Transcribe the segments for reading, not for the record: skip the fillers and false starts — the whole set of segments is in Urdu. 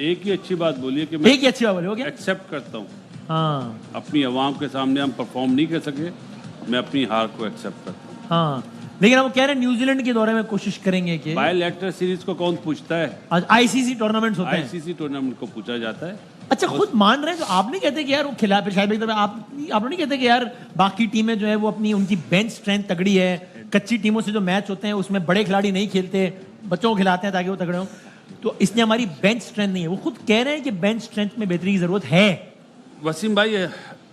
ایک ہی اچھی بات بولیے کہ میں ایک ہی اچھی بات بولیے ایکسیپٹ کرتا ہوں. ہاں اپنی عوام کے سامنے ہم پرفارم نہیں کر سکے, میں اپنی ہار کو ایکسیپٹ کرتا ہوں. ہاں لیکن ہم کہہ رہے ہیں نیوزی لینڈ کے دورے میں کوشش کریں گے کہ بائی لیٹر سیریز کو کون پوچھتا ہے؟ آئی سی سی ٹورنامنٹس ہوتے ہیں. آئی سی سی ٹورنامنٹ کو پوچھا جاتا ہے. اچھا خود مان رہے ہیں تو آپ نہیں کہتے کہ یار وہ کھلا پھر شاید آپ نہیں کہتے کہ یار باقی ٹیمیں جو ہے وہ اپنی ان کی بینچ اسٹرینتھ تگڑی ہے, کچی ٹیموں سے جو میچ ہوتے ہیں اس میں بڑے کھلاڑی نہیں کھیلتے, بچوں کو کھلاتے ہیں تاکہ وہ تگڑے ہوں, تو اس لیے ہماری بینچ اسٹرینتھ نہیں ہے. وہ خود کہہ رہے ہیں کہ بینچ اسٹرینتھ میں بہتری کی ضرورت ہے. وسیم بھائی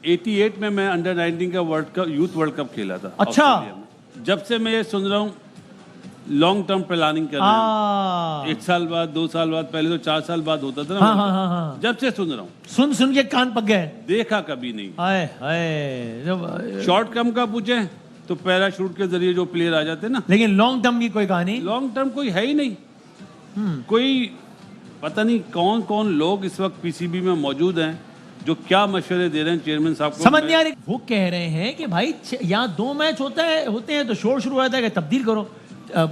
88 میں انڈر 19 کا یوتھ ورلڈ کپ کھیلا تھا. اچھا, جب سے میں یہ سن رہا ہوں لانگ ٹرم پلاننگ کر رہے ہیں, 1 سال بعد 2 سال بعد, پہلے تو 4 سال بعد ہوتا تھا نا, جب سے سن رہا ہوں سن کے کان پک گئے, دیکھا کبھی نہیں. ہائے شارٹ ٹرم کا پوچھیں تو پیرا شوٹ کے ذریعے جو پلیئر آ جاتے ہیں نا, لیکن لانگ ٹرم کی کوئی کہانی, لانگ ٹرم کوئی ہے ہی نہیں. کوئی پتہ نہیں کون کون لوگ اس وقت پی سی بی میں موجود ہیں جو کیا مشورے دے رہے ہیں چیئرمین صاحب کو. سمجھ نہیں آ رہی. وہ کہہ رہے ہیں کہ بھائی یہاں 2 میچ ہوتے ہیں تو شور شروع ہو جاتا ہے کہ تبدیل کرو,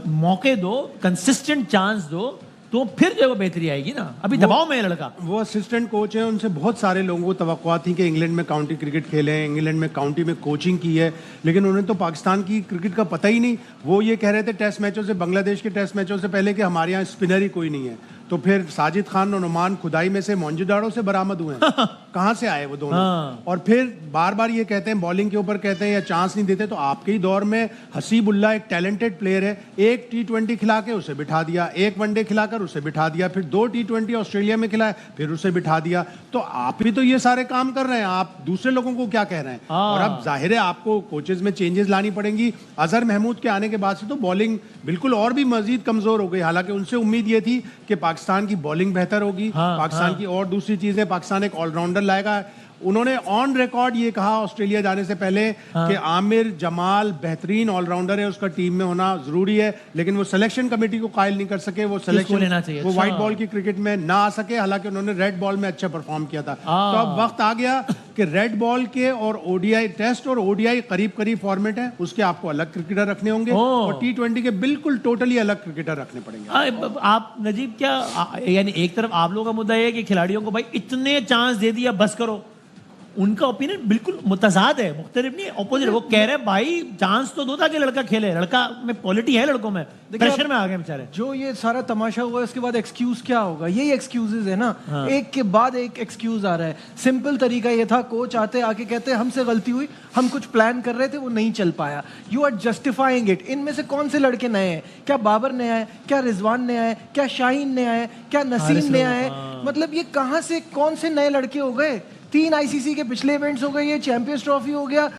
موقع دو, کنسسٹنٹ چانس دو, تو پھر جو ہے بہتری آئے گی نا. ابھی دباؤ میں ہے لڑکا. وہ اسسٹنٹ کوچ ہیں, ان سے بہت سارے لوگوں کو توقعات تھیں کہ انگلینڈ میں کاؤنٹی کرکٹ کھیلے ہیں, انگلینڈ میں کاؤنٹی میں کوچنگ کی ہے, لیکن انہیں تو پاکستان کی کرکٹ کا پتہ ہی نہیں. وہ یہ کہہ رہے تھے ٹیسٹ میچوں سے, بنگلہ دیش کے ٹیسٹ میچوں سے پہلے کہ ہمارے یہاں اسپنر ہی کوئی نہیں ہے. تو پھر ساجد خان اور نعمان کھدائی میں سے مونجوداڑو سے برآمد ہوئے ہیں. کہاں سے آئے وہ دونوں؟ اور پھر بار بار یہ کہتے ہیں بالنگ کے اوپر کہتے ہیں یا چانس نہیں دیتے. تو آپ کے ہی دور میں حسیب اللہ ایک ٹیلنٹڈ پلیئر ہے, ایک T20 کھلا کے اسے بٹھا دیا, ایک ون ڈے کھلا کر اسے بٹھا دیا, پھر 2 T20 آسٹریلیا میں کھلائے پھر اسے بٹھا دیا. تو آپ بھی تو یہ سارے کام کر رہے ہیں, آپ دوسرے لوگوں کو کیا کہہ رہے ہیں؟ اور اب ظاہر ہے آپ کو کوچز میں چینجز لانی پڑیں گی. اظہر محمود کے آنے کے بعد سے تو بالنگ بالکل اور بھی مزید کمزور ہو گئی. حالانکہ ان سے امید یہ تھی کہ پاکستان کی بالنگ بہتر ہوگی, پاکستان کی اور دوسری چیزیں, پاکستان ایک آل راؤنڈر لائے گا. انہوں نے آن ریکارڈ یہ کہا آسٹریلیا جانے سے پہلے کہ عامر جمال بہترین آل راؤنڈر ہے, اس کا ٹیم میں ہونا ضروری ہے, لیکن وہ سلیکشن کمیٹی کو قائل نہیں کر سکے. وہ سلیکشن وہ وائٹ بال کی کرکٹ میں نہ آ سکے, حالانکہ انہوں نے ریڈ بال میں اچھا پرفارم کیا تھا. تو اب وقت آ گیا کہ ریڈ بال کے اور او ڈی آئی ٹیسٹ اور او ڈی آئی قریب فارمیٹ ہے, اس کے آپ کو الگ کرکٹر رکھنے ہوں گے, اور T20 کے بالکل ٹوٹلی الگ کرکٹر رکھنے پڑیں گے. آپ نجیب کیا یعنی ایک طرف آپ لوگوں کا مدعا ہے کہ کھلاڑیوں کو بھائی اتنے چانس دے دیا بس کرو, ان کا اوپینین بالکل متضاد ہے, مختلف نہیں, اپوزٹ. وہ کہہ رہے ہیں بھائی چانس تو دو تاکہ لڑکا کھیلے, لڑکا میں کوالٹی ہے, لڑکوں میں پریشر میں آ گئے بیچارے. جو یہ سارا تماشا ہوا ہے اس کے بعد ایکسکیوز کیا ہوگا؟ یہی ایکسکیوزز ہے نا, ایک کے بعد ایک ایکسکیوز آ رہا ہے. سمپل طریقہ یہ تھا, کوچ آتے آ کے کہتے ہم سے غلطی ہوئی, ہم کچھ پلان کر رہے تھے وہ نہیں چل پایا. You are justifying it. ان میں سے کون سے لڑکے نئے ہیں؟ کیا بابر نیا ہے, کیا رضوان نیا ہے, کیا شاہین نیا ہے, کیا نسیم نیا ہے؟ مطلب یہ کہاں سے کون سے نئے لڑکے ہو گئے؟ 3 ICC کے پچھلے ایونٹس ہو گئے, یہ چیمپئنز ٹرافی ہو گیا.